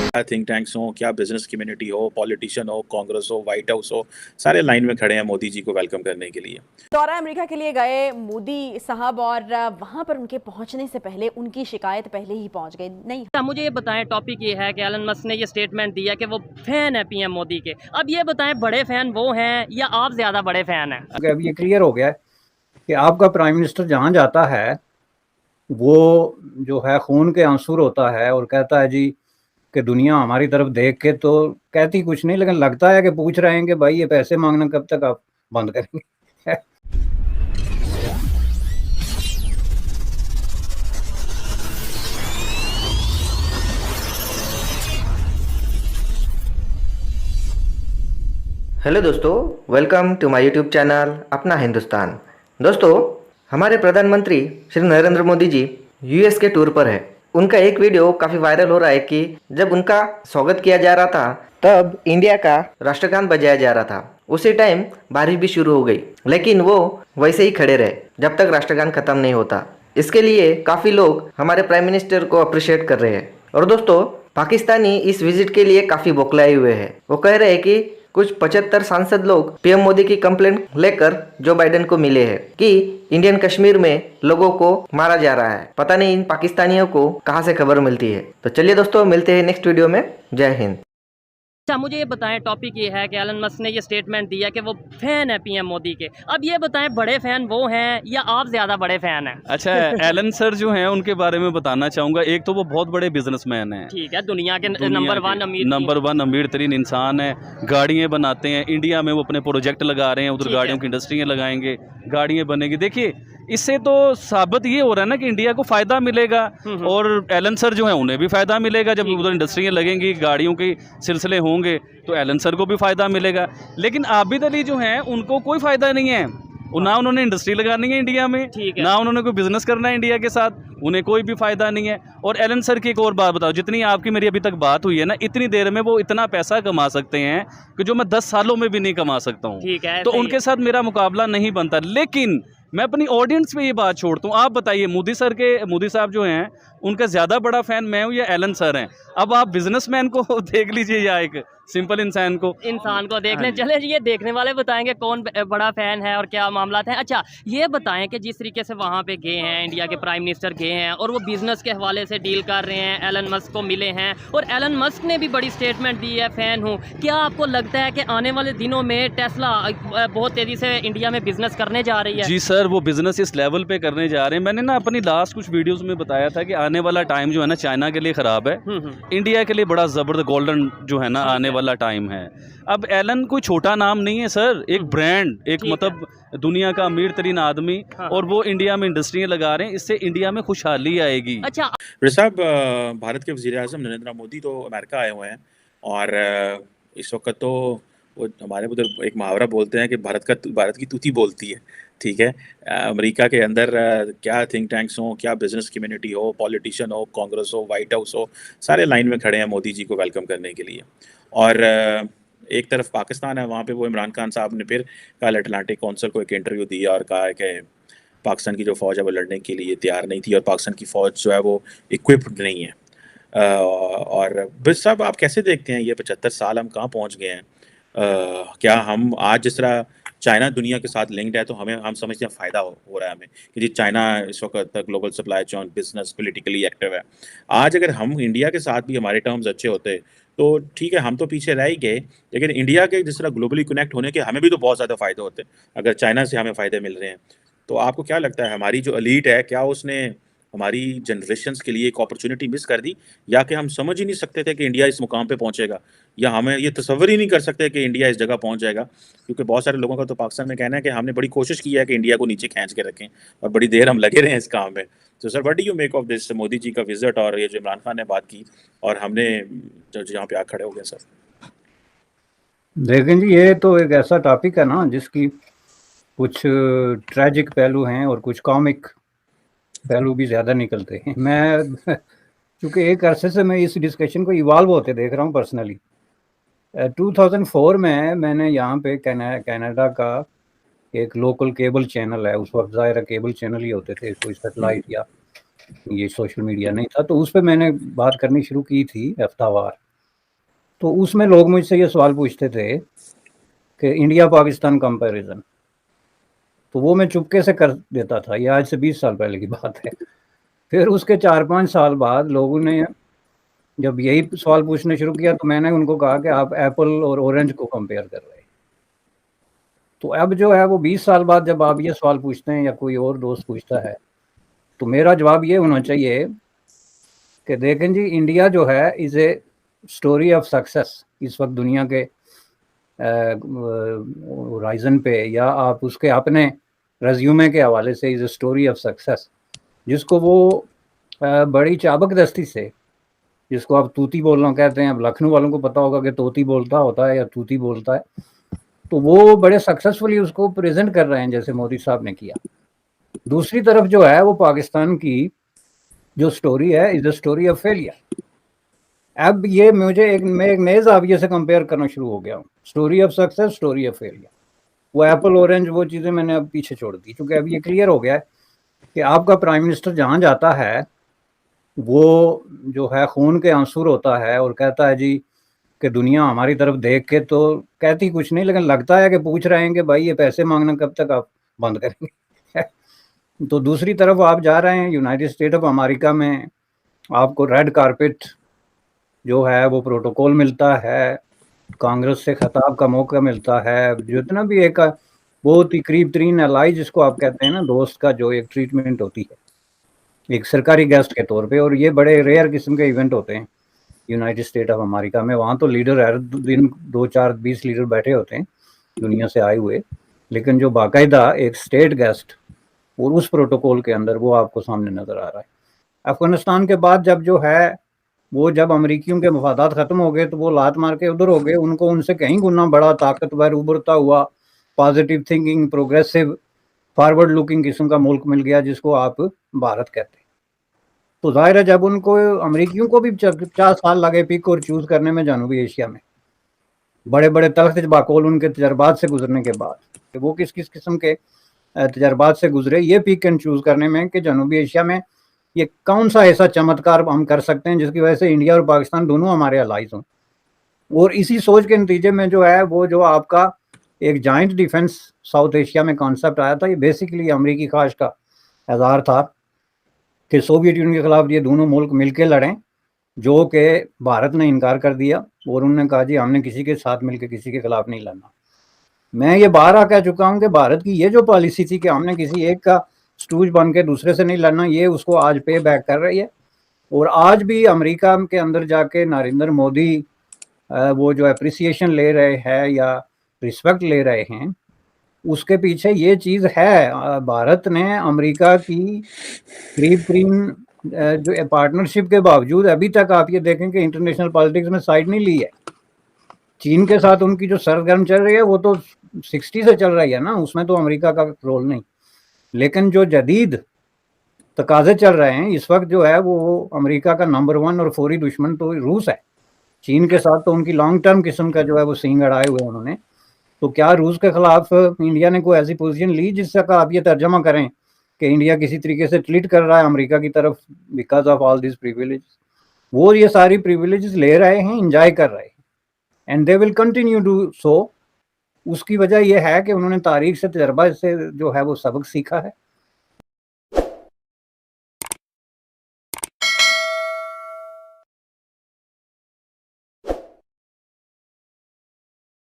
Think tanks हो, क्या business community हो, पॉलिटिशियन हो, कांग्रेस हो, व्हाइट हाउस हो, सारे लाइन में खड़े हैं मोदी जी को वेलकम करने के लिए। दौरा अमेरिका के लिए गए मोदी साहब और वहां पर उनके पहुंचने से पहले उनकी शिकायत पहले ही पहुंच गई। नहीं, मुझे ये बताएं, टॉपिक ये है कि एलन मस्क ने ये स्टेटमेंट दिया कि वो फैन है पीएम मोदी के। अब ये बताएं, बड़े फैन वो हैं या आप ज्यादा बड़े फैन हैं? अब ये क्लियर हो गया है कि आपका प्राइम मिनिस्टर जहां जाता है वो जो है खून के आंसू होता है और कहता है जी कि दुनिया हमारी तरफ देख के तो कहती कुछ नहीं, लेकिन लगता है कि पूछ रहे हैं कि भाई ये पैसे मांगना कब तक आप बंद करेंगे। हेलो दोस्तों, welcome to my YouTube channel Apna Hindustan. दोस्तों, हमारे प्रधानमंत्री श्री नरेंद्र मोदी जी यूएस के टूर पर है। उनका एक वीडियो काफ़ी वायरल हो रहा है कि जब उनका स्वागत किया जा रहा था तब इंडिया का राष्ट्रगान बजाया जा रहा था। उसी टाइम बारिश भी शुरू हो गई, लेकिन वो वैसे ही खड़े रहे जब तक राष्ट्रगान खत्म नहीं होता। इसके लिए काफ़ी लोग हमारे प्राइम मिनिस्टर को अप्रिशिएट कर रहे हैं। और दोस्तों, पाकिस्तानी इस विजिट के लिए काफ़ी बौखलाए हुए हैं। वो कह रहे हैं कि कुछ 75 सांसद लोग पीएम मोदी की कंप्लेंट लेकर जो बाइडेन को मिले हैं कि इंडियन कश्मीर में लोगों को मारा जा रहा है। पता नहीं इन पाकिस्तानियों को कहां से खबर मिलती है। तो चलिए दोस्तों, मिलते हैं नेक्स्ट वीडियो में। जय हिंद। अच्छा, मुझे ये बताएं, टॉपिक ये है कि एलन मस्क ने ये स्टेटमेंट दिया कि वो फैन है पीएम मोदी के। अब ये बताएं, बड़े फैन वो हैं या आप ज्यादा बड़े फैन हैं? अच्छा, एलन सर जो हैं उनके बारे में बताना चाहूँगा। एक तो वो बहुत बड़े बिजनेसमैन हैं, ठीक है, दुनिया के नंबर वन अमीर तरीन इंसान है। गाड़ियाँ बनाते हैं, इंडिया में वो अपने प्रोजेक्ट लगा रहे हैं, उधर गाड़ियों की इंडस्ट्रियाँ लगाएंगे, गाड़ियाँ बनेगी। देखिए, इससे तो साबित ये हो रहा है ना कि इंडिया को फ़ायदा मिलेगा और एलन सर जो है उन्हें भी फ़ायदा मिलेगा। जब उधर इंडस्ट्रियाँ लगेंगी, गाड़ियों के सिलसिले होंगे तो एलन सर को भी फ़ायदा मिलेगा। लेकिन आबिद अली जो हैं उनको कोई फ़ायदा नहीं है। ना उन्होंने इंडस्ट्री लगानी है इंडिया में, ना उन्होंने कोई बिजनेस करना है इंडिया के साथ, उन्हें कोई भी फ़ायदा नहीं है। और एलन सर की एक और बात बताओ, जितनी आपकी मेरी अभी तक बात हुई है ना, इतनी देर में वो इतना पैसा कमा सकते हैं कि जो मैं 10 सालों में भी नहीं कमा सकता हूँ। तो उनके साथ मेरा मुकाबला नहीं बनता। लेकिन मैं अपनी ऑडियंस पे ये बात छोड़ता हूँ। आप बताइए, मोदी साहब जो हैं उनका ज़्यादा बड़ा फ़ैन मैं हूँ या एलन सर हैं? अब आप बिजनेसमैन को देख लीजिए या एक सिंपल इंसान को देख लें। चले, ये देखने वाले बताएंगे कौन बड़ा फैन है और क्या मामला है। अच्छा, ये बताएं कि जिस तरीके से वहाँ पे गए हैं, इंडिया के प्राइम मिनिस्टर गए हैं और वो बिजनेस के हवाले से डील कर रहे हैं, एलन मस्क को मिले हैं और एलन मस्क ने भी बड़ी स्टेटमेंट दी है, फैन हूँ। क्या आपको लगता है कि आने वाले दिनों में टेस्ला बहुत तेज़ी से इंडिया में बिजनेस करने जा रही है? जी सर, वो बिजनेस इस लेवल पे करने जा रहे हैं। मैंने ना अपनी लास्ट कुछ वीडियोस में बताया था कि आने वाला टाइम जो है ना चाइना के लिए ख़राब है, इंडिया के लिए बड़ा ज़बरदस्त गोल्डन जो है ना आने वाला टाइम है। अब एलन कोई छोटा नाम नहीं है सर, एक ब्रांड, एक मतलब दुनिया का अमीर तरीन आदमी, और वो इंडिया में इंडस्ट्रियाँ लगा रहे हैं। इससे इंडिया में खुशहाली आएगी। अच्छा साहब, भारत के वज़ीर आज़म नरेंद्र मोदी तो अमेरिका आए हुए हैं और इस वक्त तो वो हमारे उधर एक मुहावरा बोलते हैं कि भारत की तूती बोलती है। ठीक है, अमेरिका के अंदर क्या थिंक टैंक्स हो, क्या बिजनेस कम्युनिटी हो, पॉलिटिशियन हो, कांग्रेस हो, व्हाइट हाउस हो, सारे लाइन में खड़े हैं मोदी जी को वेलकम करने के लिए। और एक तरफ पाकिस्तान है, वहाँ पे वो इमरान खान साहब ने फिर कल अटलांटिक काउंसिल को एक इंटरव्यू दिया और कहा है कि पाकिस्तान की जो फ़ौज है वो लड़ने के लिए तैयार नहीं थी और पाकिस्तान की फ़ौज जो है वो इक्विप्ड नहीं है। और बस साहब, आप कैसे देखते हैं ये 75 साल हम कहाँ पहुँच गए हैं? क्या हम आज जिस तरह चाइना दुनिया के साथ लिंक्ड है तो हम समझते हैं फ़ायदा हो रहा है हमें कि जी चाइना इस वक्त global supply chain business politically active है। आज अगर हम इंडिया के साथ भी हमारे टर्म्स अच्छे होते तो ठीक है, हम तो पीछे रह ही गए, लेकिन इंडिया के जिस तरह ग्लोबली कनेक्ट होने के हमें भी तो बहुत ज़्यादा फ़ायदे होते अगर चाइना से हमें फ़ायदे मिल रहे हैं। तो आपको क्या लगता है, हमारी जो एलीट है क्या उसने हमारी जनरेशन्स के लिए एक अपॉर्चुनिटी मिस कर दी, या कि हम समझ ही नहीं सकते थे कि इंडिया इस मुकाम पे पहुंचेगा, या हमें ये तसव्वुर ही नहीं कर सकते कि इंडिया इस जगह पहुंच जाएगा? क्योंकि बहुत सारे लोगों का तो पाकिस्तान में कहना है कि हमने बड़ी कोशिश की है कि इंडिया को नीचे खींच के रखें और बड़ी देर हम लगे रहे हैं इस काम में। तो sir, what do you make of this Modi ji का विजिट और ये जो इमरान खान ने बात की और हमने जो जहाँ पे आ खड़े हो गए? सर देखें जी, ये तो एक ऐसा टॉपिक है ना जिसकी कुछ ट्रैजिक पहलू हैं और कुछ कॉमिक पहलू भी ज़्यादा निकलते हैं। मैं चूँकि एक अरसे से मैं इस डिस्कशन को इवॉल्व होते देख रहा हूँ पर्सनली। 2004 में मैंने यहाँ पे कनाडा का एक लोकल केबल चैनल है, उस वक्त ज़ाहिर केबल चैनल ही होते थे, कोई सेटेलाइट या ये सोशल मीडिया नहीं था, तो उस पर मैंने बात करनी शुरू की थी हफ्तावार। तो उसमें लोग मुझसे ये सवाल पूछते थे कि इंडिया पाकिस्तान कंपैरिजन, तो वो मैं चुपके से कर देता था। ये आज से 20 साल पहले की बात है। फिर उसके 4-5 साल बाद लोगों ने जब यही सवाल पूछने शुरू किया तो मैंने उनको कहा कि आप एप्पल और ऑरेंज को कंपेयर कर रहे हैं। तो अब जो है वो 20 साल बाद जब आप ये सवाल पूछते हैं या कोई और दोस्त पूछता है, तो मेरा जवाब ये होना चाहिए कि देखें जी, इंडिया जो है is a story of success इस वक्त दुनिया के होराइजन पे, या आप उसके अपने रेज्यूमे के हवाले से is a story of success, जिसको वो बड़ी चाबकदस्ती से, जिसको आप तूती बोलना कहते हैं, अब लखनऊ वालों को पता होगा कि तोती बोलता होता है या तूती बोलता है, तो वो बड़े सक्सेसफुली उसको प्रेजेंट कर रहे हैं जैसे मोदी साहब ने किया। दूसरी तरफ जो है वो पाकिस्तान की जो स्टोरी है is a story of failure. अब ये मैं एक नए जाविये से कंपेयर करना शुरू हो गया हूँ, story of success, story of failure. वो एप्पल ऑरेंज वो चीज़ें मैंने अब पीछे छोड़ दी, क्योंकि अब ये क्लियर हो गया है कि आपका प्राइम मिनिस्टर जहाँ जाता है वो जो है खून के आंसू होता है और कहता है जी कि दुनिया हमारी तरफ देख के, तो कहती कुछ नहीं, लेकिन लगता है कि पूछ रहे हैं कि भाई ये पैसे मांगना कब तक आप बंद करेंगे। तो दूसरी तरफ आप जा रहे हैं यूनाइटेड स्टेट ऑफ अमेरिका में, आपको रेड कारपेट जो है वो प्रोटोकॉल मिलता है, कांग्रेस से खिताब का मौका मिलता है, जितना भी एक बहुत ही करीब तरीन एलाई जिसको आप कहते हैं ना, दोस्त का जो एक ट्रीटमेंट होती है एक सरकारी गेस्ट के तौर पे, और ये बड़े रेयर किस्म के इवेंट होते हैं यूनाइटेड स्टेट ऑफ अमेरिका में। वहाँ तो लीडर हर दिन 2-4-20 लीडर बैठे होते हैं दुनिया से आए हुए, लेकिन जो बाकायदा एक स्टेट गेस्ट और उस प्रोटोकॉल के अंदर वो आपको सामने नज़र आ रहा है। अफगानिस्तान के बाद जब जो है वो जब अमरीकियों के मफादात ख़त्म हो गए तो वो लात मार के उधर हो गए, उनको उनसे कहीं गुना बड़ा ताकतवर उभरता हुआ positive thinking progressive forward looking किस्म का मुल्क मिल गया जिसको आप भारत कहते हैं। तो जाहिर है जब उनको अमरीकियों को भी 50 साल लगे पिक और चूज़ करने में जनूबी एशिया में, बड़े बड़े तलख बाकोल उनके तजर्बात से गुजरने के बाद कि वो किस किस किस्म के तजर्बात से गुजरे, ये पिक एंड चूज़ करने में कि जनूबी एशिया में ये कौन सा ऐसा चमत्कार हम कर सकते हैं जिसकी वजह से इंडिया और पाकिस्तान दोनों हमारे अलाइज हों। और इसी सोच के नतीजे में जो है वो जो आपका एक जॉइंट डिफेंस साउथ एशिया में कॉन्सेप्ट आया था, ये बेसिकली अमरीकी ख्वाहिश का इज़हार था कि सोवियत यूनियन के खिलाफ ये दोनों मुल्क मिलकर लड़ें, जो कि भारत ने इनकार कर दिया और उन्होंने कहा जी हमने किसी के साथ मिलकर किसी के खिलाफ नहीं लड़ना। मैं ये बारहा कह चुका हूँ कि भारत की ये जो पॉलिसी थी कि हमने किसी एक का स्टूज बन के दूसरे से नहीं लड़ना, ये उसको आज पे बैक कर रही है। और आज भी अमेरिका के अंदर जाके नरेंद्र मोदी वो जो अप्रिसिएशन ले रहे हैं या रिस्पेक्ट ले रहे हैं, उसके पीछे ये चीज़ है, भारत ने अमेरिका की करीब करीब जो पार्टनरशिप के बावजूद अभी तक आप ये देखें कि इंटरनेशनल पॉलिटिक्स में साइड नहीं ली है। चीन के साथ उनकी जो सरगर्म चल रही है वो तो 60 से चल रही है ना, उसमें तो अमेरिका का रोल नहीं। लेकिन जो जदीद तकाजे चल रहे हैं इस वक्त जो है वो अमेरिका का नंबर 1 और फौरी दुश्मन तो रूस है। चीन के साथ तो उनकी लॉन्ग टर्म किस्म का जो है वो सींग अड़ाए हुए उन्होंने। तो क्या रूस के खिलाफ इंडिया ने कोई ऐसी पोजीशन ली जिससे आप ये तर्जमा करें कि इंडिया किसी तरीके से ट्रीट कर रहा है अमेरिका की तरफ because of all this privilege? वो ये सारी प्रिविलेजेस ले रहे हैं, इंजॉय कर रहे हैं, and they will continue do so. उसकी वजह यह है कि उन्होंने तारीख से तजर्बा से जो है वो सबक सीखा है